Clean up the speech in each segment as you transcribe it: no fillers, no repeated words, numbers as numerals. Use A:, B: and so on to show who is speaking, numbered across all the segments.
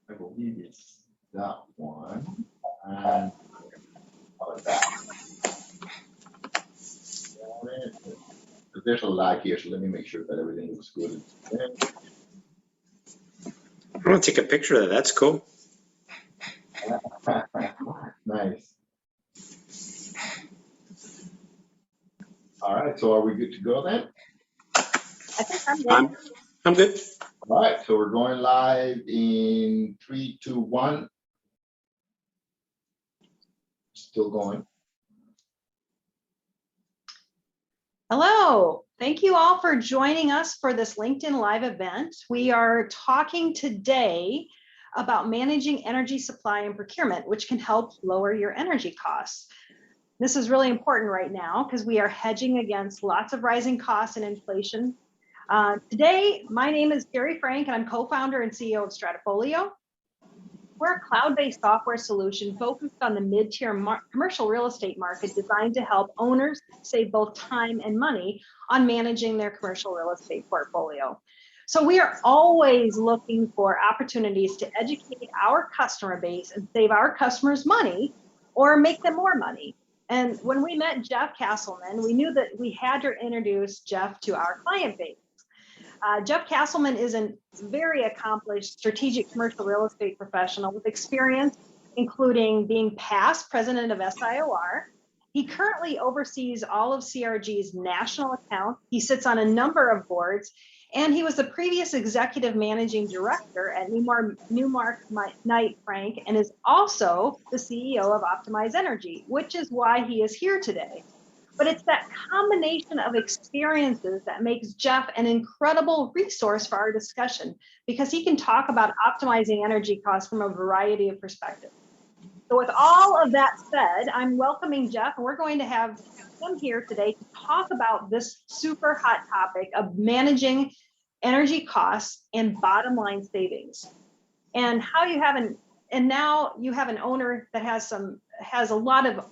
A: I believe it's that one. And that. There's a lag here, so let me make sure that everything looks good.
B: I'm going to take a picture of that. That's cool.
A: Nice. All right, so are we good to go then?
C: I think I'm good.
B: I'm good.
A: All right, so we're going live in 3, 2, 1. Still going.
C: Hello, thank you all for joining us for this LinkedIn Live event. We are talking today about managing energy supply and procurement, which can help lower your energy costs. This is really important right now because we are hedging against lots of rising costs and inflation. Today, my name is Jeri Frank, and I'm co-founder and CEO of STRATAFOLIO. We're a cloud-based software solution focused on the mid-tier commercial real estate market, designed to help owners save both time and money on managing their commercial real estate portfolio. So we are always looking for opportunities to educate our customer base and save our customers money or make them more money. And when we met Jeff Kasselman, we knew that we had to introduce Jeff to our client base. Jeff Kasselman is a very accomplished strategic commercial real estate professional with experience, including being past president of SIOR. He currently oversees all of CRG's national accounts. He sits on a number of boards, and he was the previous executive managing director at Newmark Knight Frank, and is also the CEO of Optimize Energy, which is why he is here today. But it's that combination of experiences that makes Jeff an incredible resource for our discussion, because he can talk about optimizing energy costs from a variety of perspectives. So with all of that said, I'm welcoming Jeff, and we're going to have him here today to talk about this super hot topic of managing energy costs and bottom line savings, and how you have now you have an owner that has a lot of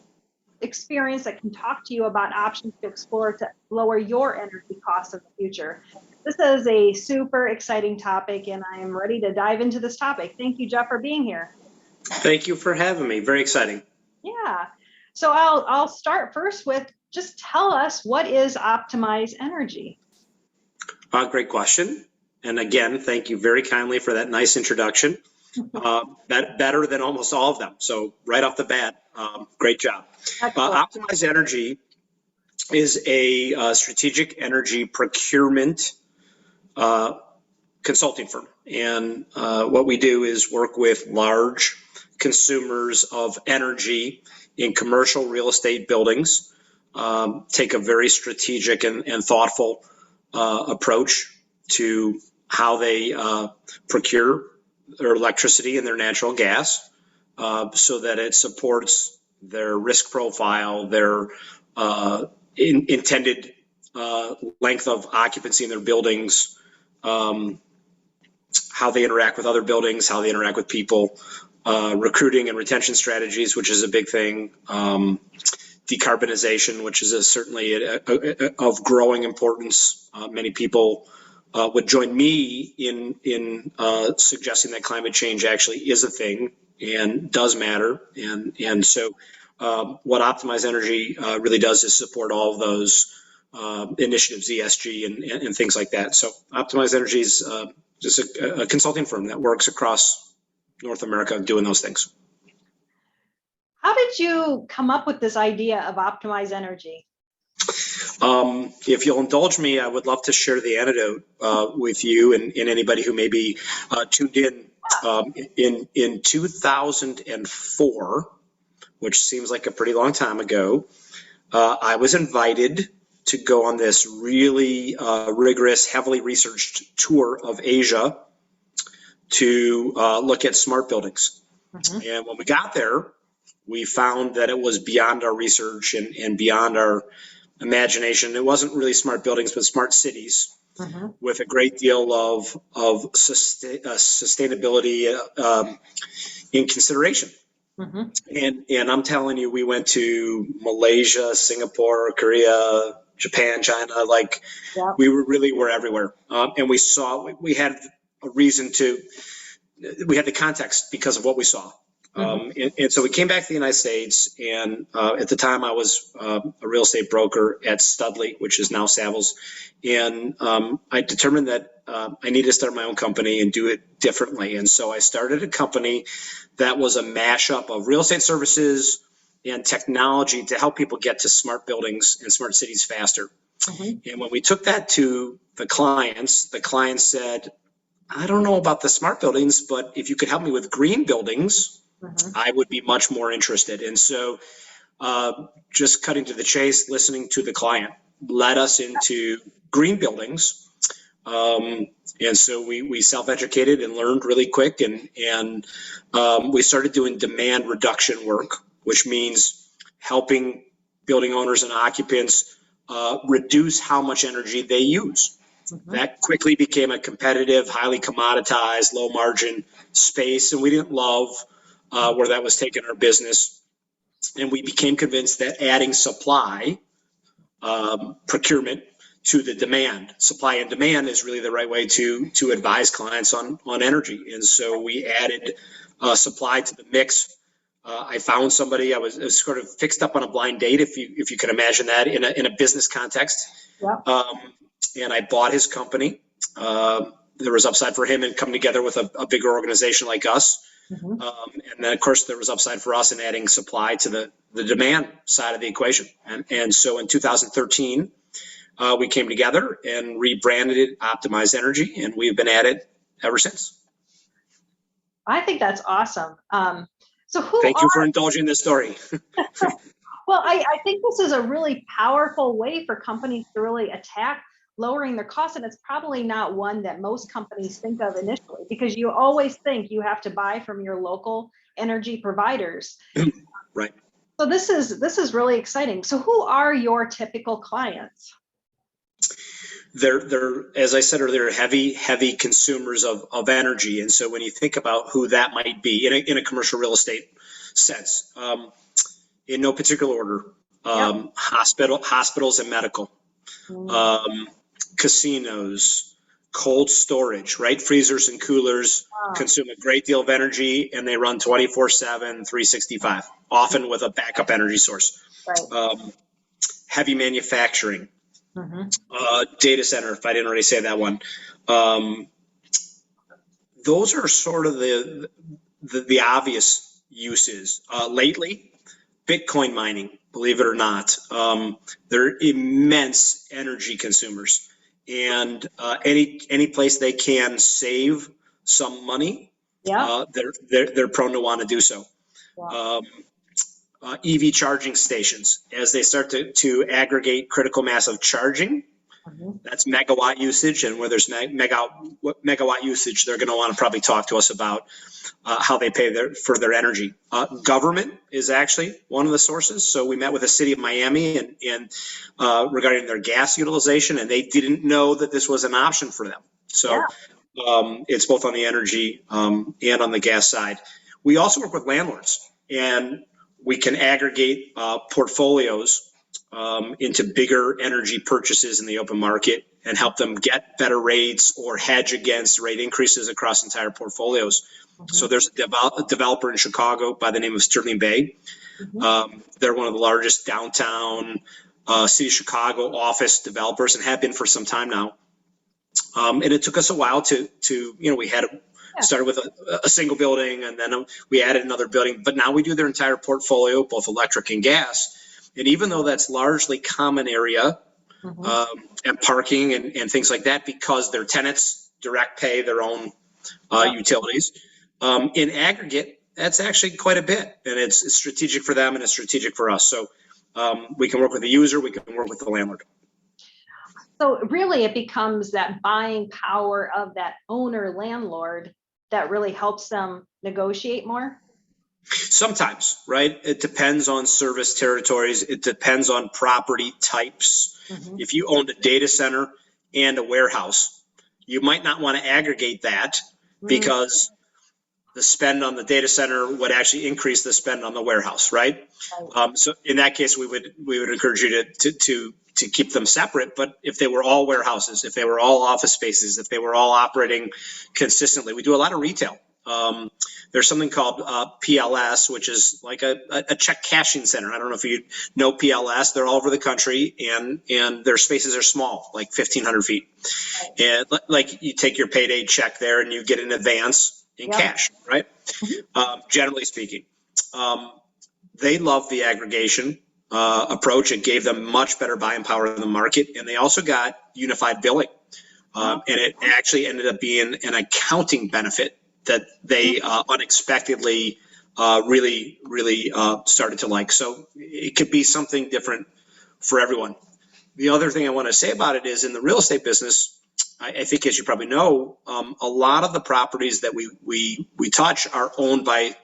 C: experience that can talk to you about options to explore to lower your energy costs in the future. This is a super exciting topic, and I am ready to dive into this topic. Thank you, Jeff, for being here.
B: Thank you for having me. Very exciting.
C: Yeah. So I'll start first with just tell us, what is Optimize Energy?
B: Great question. And again, thank you very kindly for that nice introduction. Better than almost all of them. So right off the bat, great job. Optimize Energy is a strategic energy procurement consulting firm. And what we do is work with large consumers of energy in commercial real estate buildings, take a very strategic and thoughtful approach to how they procure their electricity and their natural gas, so that it supports their risk profile, their intended length of occupancy in their buildings, how they interact with other buildings, how they interact with people, recruiting and retention strategies, which is a big thing, decarbonization, which is certainly of growing importance. Many people would join me in suggesting that climate change actually is a thing and does matter. And so what Optimize Energy really does is support all of those initiatives, ESG and things like that. So Optimize Energy is just a consulting firm that works across North America doing those things.
C: How did you come up with this idea of Optimize Energy?
B: If you'll indulge me, I would love to share the anecdote with you and anybody who may be tuned in. In 2004, which seems like a pretty long time ago, I was invited to go on this really rigorous, heavily researched tour of Asia to look at smart buildings. Mm-hmm. And when we got there, we found that it was beyond our research and beyond our imagination. It wasn't really smart buildings, but smart cities, mm-hmm. with a great deal of sustainability in consideration. Mm-hmm. And I'm telling you, we went to Malaysia, Singapore, Korea, Japan, China, like we were everywhere. And we had a reason to we had the context because of what we saw. And so we came back to the United States, and at the time I was a real estate broker at Studley, which is now Savills, and I determined that I needed to start my own company and do it differently. And so I started a company that was a mashup of real estate services and technology to help people get to smart buildings and smart cities faster. And when we took that to the clients said, I don't know about the smart buildings, but if you could help me with green buildings, I would be much more interested. And so just cutting to the chase, listening to the client led us into green buildings. And so we self-educated and learned really quick. And we started doing demand reduction work, which means helping building owners and occupants reduce how much energy they use. That quickly became a competitive, highly commoditized, low margin space. And we didn't love where that was taking our business. And we became convinced that adding supply, procurement to the demand, supply and demand is really the right way to advise clients on energy. And so we added supply to the mix. I found somebody, I was sort of fixed up on a blind date, if you can imagine that in a business context. And I bought his company. There was upside for him in coming together with a bigger organization like us. And then, of course, there was upside for us in adding supply to the demand side of the equation. And so in 2013, we came together and rebranded it Optimized Energy, and we've been at it ever since.
C: I think that's awesome. So
B: Thank you for indulging this story.
C: Well, I think this is a really powerful way for companies to really attack lowering their costs. And it's probably not one that most companies think of initially, because you always think you have to buy from your local energy providers.
B: Right.
C: So this is really exciting. So who are your typical clients?
B: They're as I said earlier, heavy consumers of energy. And so when you think about who that might be in a commercial real estate sense, in no particular order, hospitals and medical, casinos, cold storage, right? Freezers and coolers consume a great deal of energy, and they run 24/7, 365, often with a backup energy source.
C: Right.
B: Heavy manufacturing, data center, if I didn't already say that one. Those are sort of the obvious uses. Lately, Bitcoin mining, believe it or not, they're immense energy consumers. And any place they can save some money, they're prone to want to do so. EV charging stations, as they start to aggregate critical mass of charging, that's megawatt usage, and where there's megawatt usage, they're going to want to probably talk to us about how they pay for their energy. Government is actually one of the sources. So we met with the city of Miami and regarding their gas utilization, and they didn't know that this was an option for them. So it's both on the energy and on the gas side. We also work with landlords, and we can aggregate portfolios into bigger energy purchases in the open market and help them get better rates or hedge against rate increases across entire portfolios. So there's a developer in Chicago by the name of Sterling Bay. They're one of the largest downtown city of Chicago office developers and have been for some time now. And it took us a while to we had started with a single building, and then we added another building, but now we do their entire portfolio, both electric and gas. And even though that's largely common area and parking and things like that, because their tenants direct pay their own utilities, in aggregate, that's actually quite a bit. And it's strategic for them and it's strategic for us. So we can work with the user, we can work with the landlord.
C: So really it becomes that buying power of that owner landlord that really helps them negotiate more?
B: Sometimes, right? It depends on service territories. It depends on property types. If you owned a data center and a warehouse, you might not want to aggregate that because the spend on the data center would actually increase the spend on the warehouse, right? So in that case, we would encourage you to keep them separate. But if they were all warehouses, if they were all office spaces, if they were all operating consistently, we do a lot of retail. There's something called PLS, which is like a check cashing center. I don't know if you know PLS. They're all over the country, and their spaces are small, like 1,500 feet. And like you take your payday check there, and you get an advance in cash, right? Generally speaking, they love the aggregation approach. It gave them much better buying power in the market, and they also got unified billing. And it actually ended up being an accounting benefit that they unexpectedly really started to like. So it could be something different for everyone. The other thing I want to say about it is in the real estate business, I think, as you probably know, a lot of the properties that we touch are owned by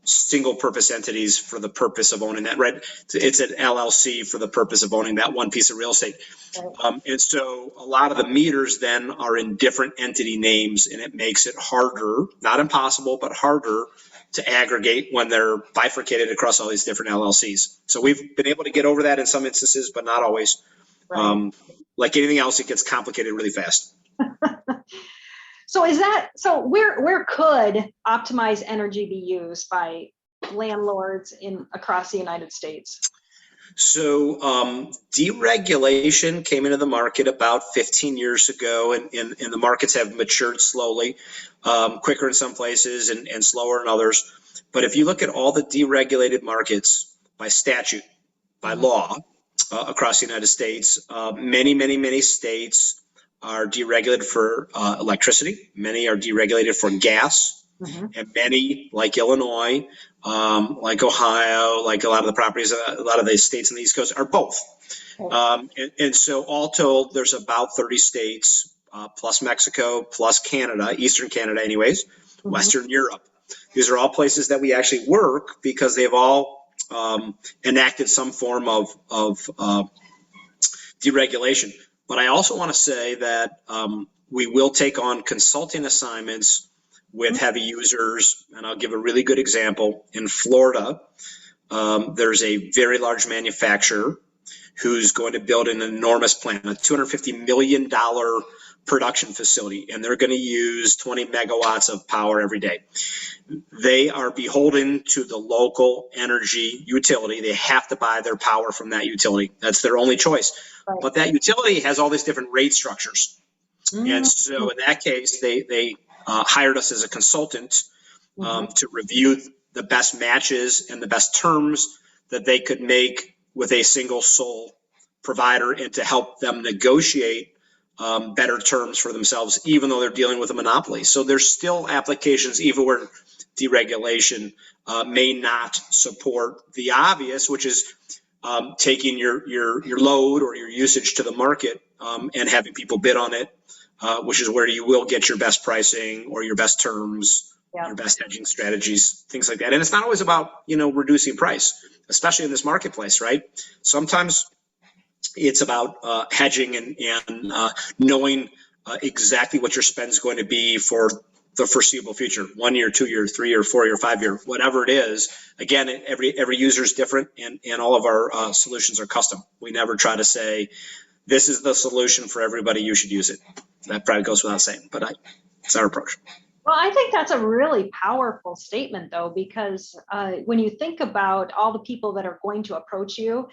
B: single purpose entities for the purpose of owning that, right? It's an LLC for the purpose of owning that one piece of real estate. And so a lot of the meters then are in different entity names, and it makes it harder, not impossible, but harder to aggregate when they're bifurcated across all these different LLCs. So we've been able to get over that in some instances, but not always. Right. Like anything else, it gets complicated really fast.
C: So where could optimized energy be used by landlords across the United States?
B: So deregulation came into the market about 15 years ago, and the markets have matured slowly, quicker in some places and slower in others. But if you look at all the deregulated markets by statute, by law across the United States, many states are deregulated for electricity. Many are deregulated for gas. And many, like Illinois, like Ohio, like a lot of the properties, a lot of the states on the East Coast are both. And so all told, there's about 30 states, plus Mexico, plus Canada, Eastern Canada anyways, Western Europe. These are all places that we actually work because they've all enacted some form of deregulation. But I also want to say that we will take on consulting assignments with heavy users, and I'll give a really good example. In Florida, there's a very large manufacturer who's going to build an enormous plant, a $250 million production facility, and they're going to use 20 megawatts of power every day. They are beholden to the local energy utility. They have to buy their power from that utility. That's their only choice. But that utility has all these different rate structures. And so in that case, they hired us as a consultant to review the best matches and the best terms that they could make with a single sole provider, and to help them negotiate better terms for themselves, even though they're dealing with a monopoly. So there's still applications, even where deregulation may not support the obvious, which is taking your load or your usage to the market and having people bid on it, which is where you will get your best pricing or your best terms, your best hedging strategies, things like that. And it's not always about, reducing price, especially in this marketplace, right? Sometimes it's about hedging and knowing exactly what your spend is going to be for the foreseeable future, 1 year, 2 year, 3 year, 4 year, 5 year, whatever it is. Again, every user is different, and all of our solutions are custom. We never try to say, this is the solution for everybody, you should use it. That probably goes without saying, but it's our approach.
C: Well, I think that's a really powerful statement, though, because when you think about all the people that are going to approach you,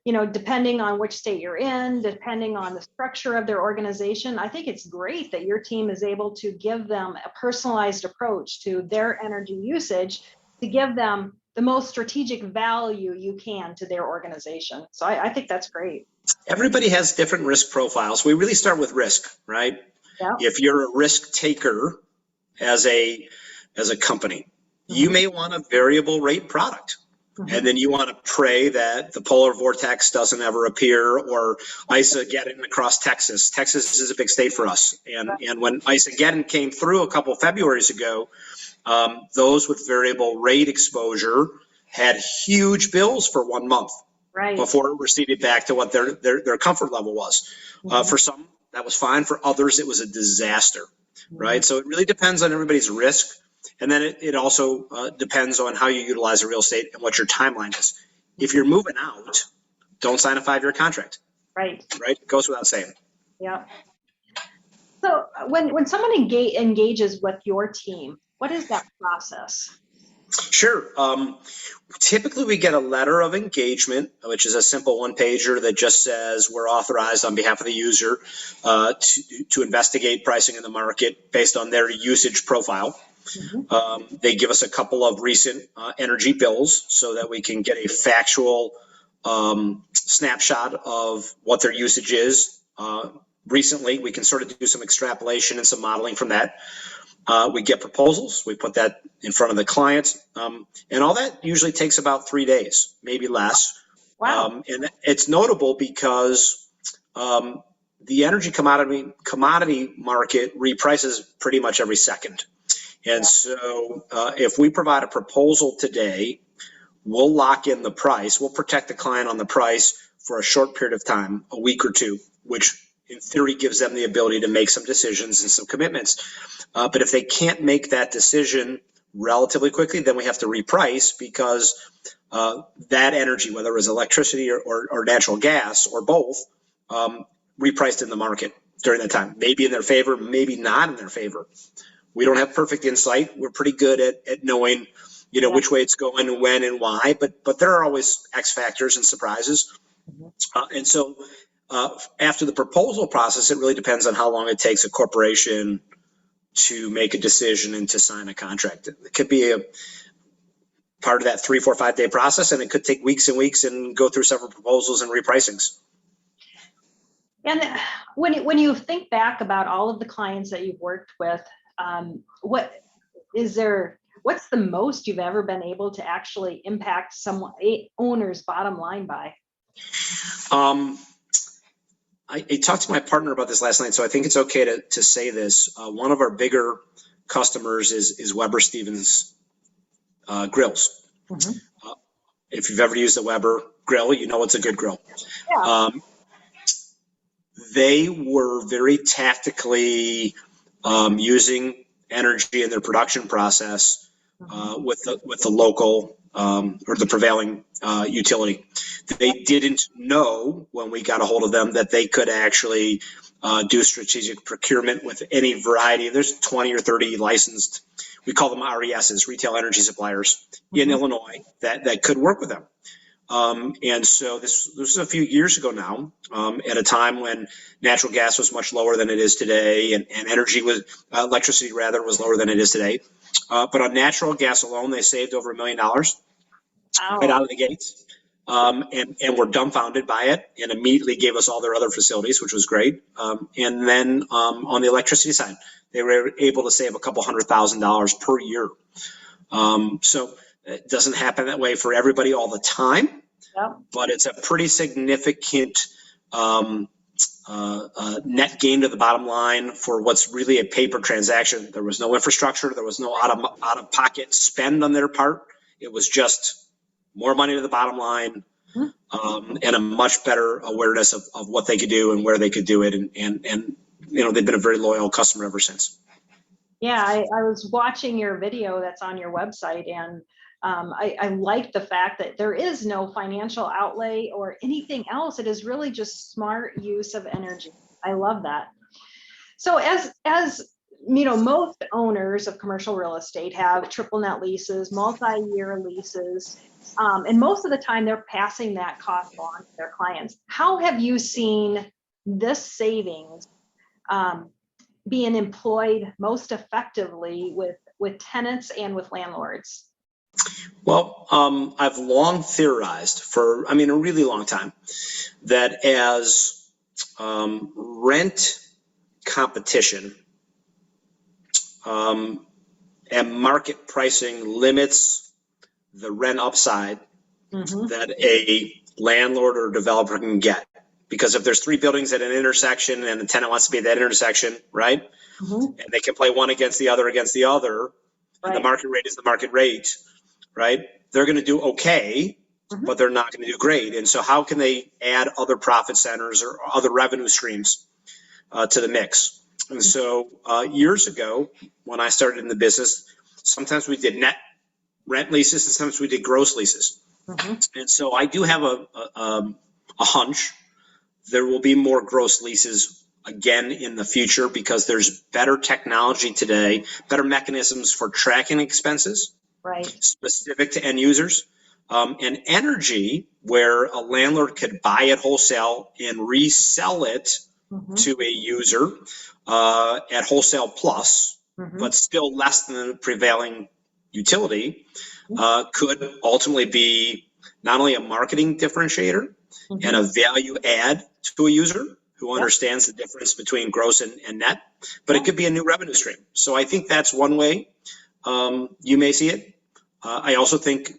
C: depending on which state you're in, depending on the structure of their organization, I think it's great that your team is able to give them a personalized approach to their energy usage to give them the most strategic value you can to their organization. So I think that's great.
B: Everybody has different risk profiles. We really start with risk, right? Yeah. If you're a risk taker as a company, you may want a variable rate product. And then you want to pray that the polar vortex doesn't ever appear, or Ice-Ageddon across Texas. Texas is a big state for us. And when Ice-Ageddon came through a couple of Februarys ago, those with variable rate exposure had huge bills for 1 month before it receded back to what their comfort level was. For some, that was fine. For others, it was a disaster, right? So it really depends on everybody's risk. And then it also depends on how you utilize the real estate and what your timeline is. If you're moving out, don't sign a 5-year contract. Right. It goes without saying.
C: Yeah. So when someone engages with your team, what is that process?
B: Sure. Typically, we get a letter of engagement, which is a simple one-pager that just says we're authorized on behalf of the user to investigate pricing in the market based on their usage profile. Mm-hmm. They give us a couple of recent energy bills so that we can get a factual snapshot of what their usage is. Recently, we can sort of do some extrapolation and some modeling from that. We get proposals, we put that in front of the client, and all that usually takes about 3 days, maybe less.
C: Wow.
B: And it's notable because the energy commodity market reprices pretty much every second. And so if we provide a proposal today, we'll lock in the price, we'll protect the client on the price for a short period of time, a week or two, which in theory gives them the ability to make some decisions and some commitments. But if they can't make that decision relatively quickly, then we have to reprice because that energy, whether it was electricity or natural gas or both, repriced in the market during that time. Maybe in their favor, maybe not in their favor. We don't have perfect insight. We're pretty good at knowing, which way it's going and when and why, but there are always X factors and surprises. And so after the proposal process, it really depends on how long it takes a corporation to make a decision and to sign a contract. It could be a part of that 3, 4, 5 day process, and it could take weeks and weeks and go through several proposals and repricings.
C: And when you think back about all of the clients that you've worked with, what's the most you've ever been able to actually impact a owner's bottom line by?
B: I talked to my partner about this last night, so I think it's okay to say this. One of our bigger customers is Weber Stevens grills. Mm-hmm. If you've ever used a Weber grill, you know it's a good grill. Yeah. They were very tactically using energy in their production process with the local or the prevailing utility. They didn't know when we got a hold of them that they could actually do strategic procurement with any variety. There's 20 or 30 licensed, we call them RESs, retail energy suppliers in Illinois that could work with them. And so this was a few years ago now, at a time when natural gas was much lower than it is today, and electricity was lower than it is today. But on natural gas alone, they saved over $1 million right out of the gates, and were dumbfounded by it, and immediately gave us all their other facilities, which was great. And then on the electricity side, they were able to save a couple $100,000 per year. So it doesn't happen that way for everybody all the time, but it's a pretty significant net gain to the bottom line for what's really a paper transaction. There was no infrastructure. There was no out-of-pocket spend on their part. It was just more money to the bottom line, and a much better awareness of what they could do and where they could do it. And they've been a very loyal customer ever since.
C: Yeah, I was watching your video that's on your website, and I like the fact that there is no financial outlay or anything else. It is really just smart use of energy. I love that. So as most owners of commercial real estate have triple net leases, multi-year leases, and most of the time they're passing that cost on to their clients. How have you seen this savings being employed most effectively with tenants and with landlords?
B: Well, I've long theorized for, a really long time, that as rent competition and market pricing limits the rent upside that a landlord or developer can get. Because if there's 3 buildings at an intersection and the tenant wants to be at that intersection, right? And they can play one against the other, and the market rate is the market rate, right? They're going to do okay, but they're not going to do great. And so how can they add other profit centers or other revenue streams to the mix? And so years ago, when I started in the business, sometimes we did net rent leases and sometimes we did gross leases. And so I do have a hunch there will be more gross leases again in the future because there's better technology today, better mechanisms for tracking expenses
C: Right.
B: specific to end users. And energy, where a landlord could buy it wholesale and resell it to a user at wholesale plus, but still less than the prevailing utility, could ultimately be not only a marketing differentiator and a value add to a user who understands the difference between gross and net, but it could be a new revenue stream. So I think that's one way you may see it. I also think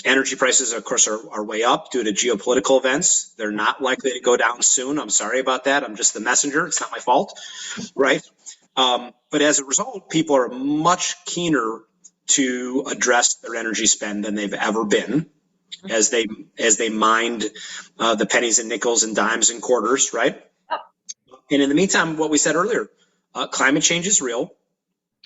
B: energy prices, of course, are way up due to geopolitical events. They're not likely to go down soon. I'm sorry about that. I'm just the messenger. It's not my fault, right? But as a result, people are much keener to address their energy spend than they've ever been as they mind the pennies and nickels and dimes and quarters, right? And in the meantime, what we said earlier, climate change is real.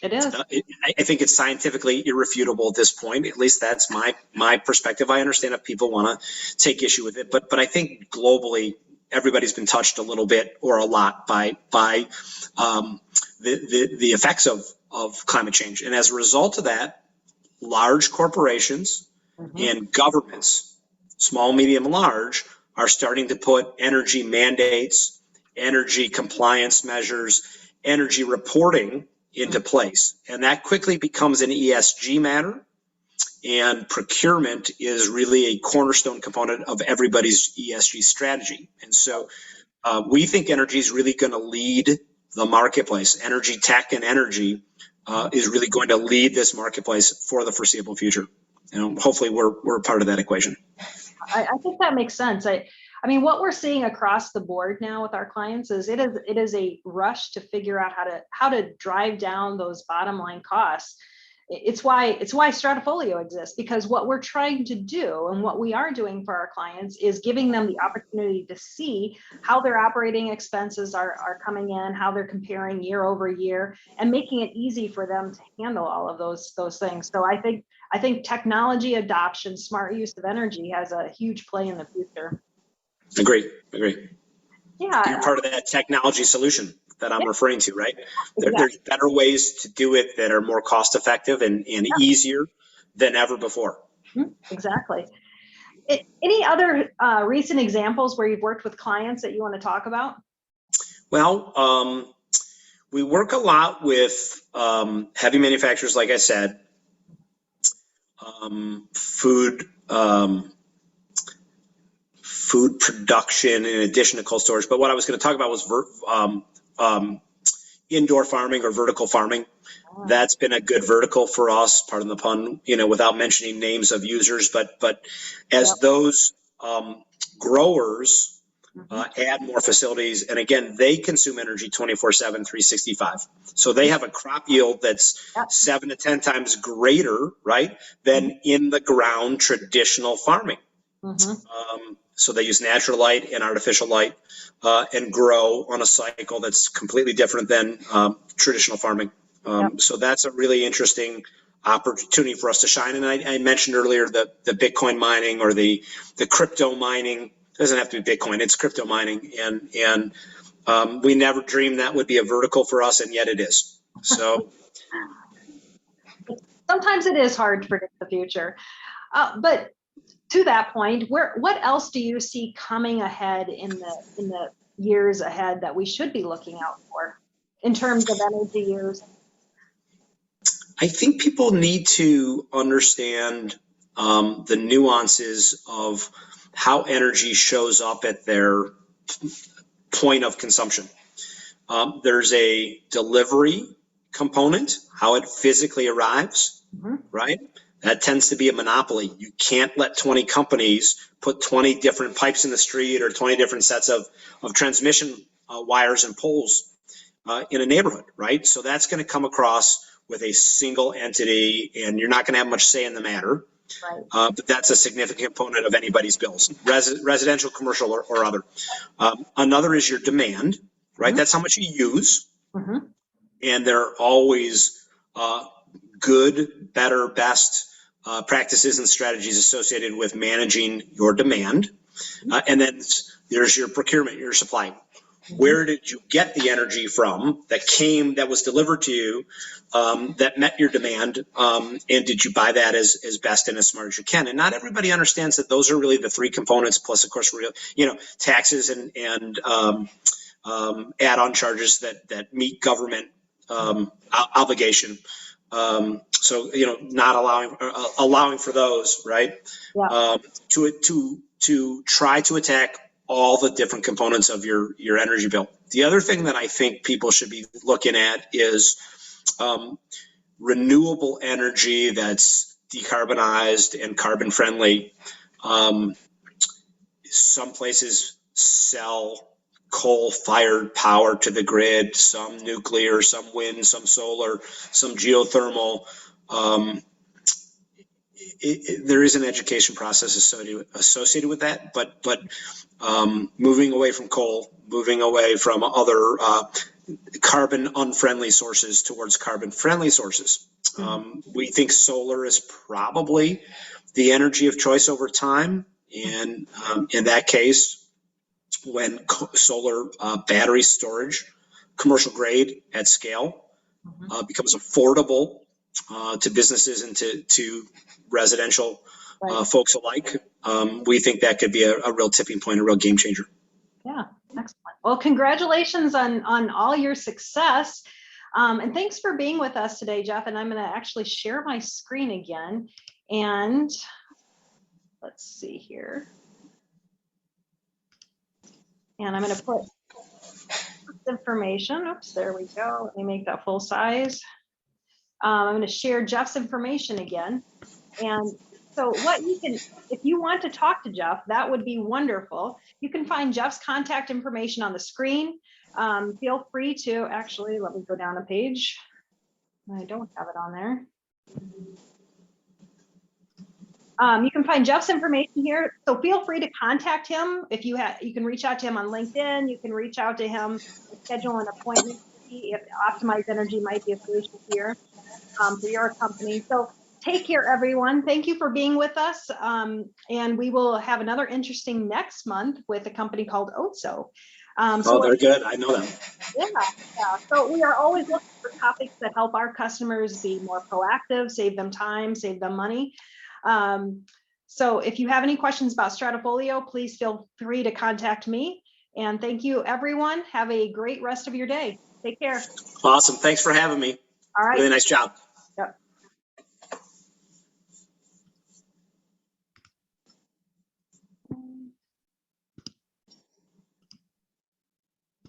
C: It is.
B: I think it's scientifically irrefutable at this point. At least that's my perspective. I understand if people want to take issue with it, but I think globally everybody's been touched a little bit or a lot by the effects of climate change. And as a result of that, large corporations and governments, small, medium, large, are starting to put energy mandates, energy compliance measures, energy reporting into place. And that quickly becomes an ESG matter. And procurement is really a cornerstone component of everybody's ESG strategy. And so we think energy is really going to lead the marketplace. Energy tech and energy is really going to lead this marketplace for the foreseeable future. And hopefully we're part of that equation.
C: I think that makes sense. I mean, what we're seeing across the board now with our clients is it is a rush to figure out how to drive down those bottom line costs. It's why STRATAFOLIO exists, because what we're trying to do and what we are doing for our clients is giving them the opportunity to see how their operating expenses are coming in, how they're comparing year over year, and making it easy for them to handle all of those things. So I think technology adoption, smart use of energy has a huge play in the future. Agree. Yeah.
B: You're part of that technology solution that I'm referring to, right? There's better ways to do it that are more cost effective and easier than ever before.
C: Exactly. Any other recent examples where you've worked with clients that you want to talk about?
B: Well, we work a lot with heavy manufacturers, like I said, food production in addition to cold storage. But what I was going to talk about was indoor farming or vertical farming. That's been a good vertical for us, pardon the pun, without mentioning names of users. But as those growers add more facilities, and again, they consume energy 24/7, 365. So they have a crop yield that's 7 to 10 times greater, right, than in the ground traditional farming. So they use natural light and artificial light and grow on a cycle that's completely different than traditional farming. So that's a really interesting opportunity for us to shine. And I mentioned earlier the Bitcoin mining or the crypto mining. It doesn't have to be Bitcoin, it's crypto mining. And we never dreamed that would be a vertical for us, and yet it is. So
C: sometimes it is hard to predict the future. But to that point, what else do you see coming ahead in the years ahead that we should be looking out for in terms of energy use?
B: I think people need to understand the nuances of how energy shows up at their point of consumption. There's a delivery component, how it physically arrives, right? That tends to be a monopoly. You can't let 20 companies put 20 different pipes in the street or 20 different sets of transmission wires and poles in a neighborhood, right? So that's going to come across with a single entity, and you're not going to have much say in the matter. Right. But that's a significant component of anybody's bills, residential, commercial, or other. Another is your demand, right? That's how much you use. And there are always good, better, best practices and strategies associated with managing your demand. And then there's your procurement, your supply. Where did you get the energy from that was delivered to you, that met your demand, and did you buy that as best and as smart as you can? And not everybody understands that those are really the three components, plus of course, taxes and add-on charges that meet government obligation. So not allowing for those, right?
C: Yeah.
B: To try to attack all the different components of your energy bill. The other thing that I think people should be looking at is renewable energy that's decarbonized and carbon friendly. Some places sell coal-fired power to the grid, some nuclear, some wind, some solar, some geothermal. There is an education process associated with that, but moving away from coal, moving away from other carbon unfriendly sources towards carbon friendly sources. We think solar is probably the energy of choice over time, and in that case, when solar battery storage, commercial grade at scale, becomes affordable to businesses and to residential folks alike, we think that could be a real tipping point, a real game changer.
C: Yeah, excellent. Well, congratulations on all your success. And thanks for being with us today, Jeff. And I'm going to actually share my screen again. And let's see here. And I'm going to put information. Oops, there we go. Let me make that full size. I'm going to share Jeff's information again. And so what you can, if you want to talk to Jeff, that would be wonderful. You can find Jeff's contact information on the screen. Feel free to actually, let me go down a page. I don't have it on there. You can find Jeff's information here. So feel free to contact him. If you can reach out to him on LinkedIn. You can reach out to him, schedule an appointment to see if Optimized Energy might be a solution here for your company. So take care, everyone. Thank you for being with us. And we will have another interesting next month with a company called Otso.
B: They're good. I know them.
C: Yeah. So we are always looking for topics that help our customers be more proactive, save them time, save them money. So if you have any questions about STRATAFOLIO, please feel free to contact me. And thank you, everyone. Have a great rest of your day. Take care.
B: Awesome. Thanks for having me.
C: All right.
B: Really nice job.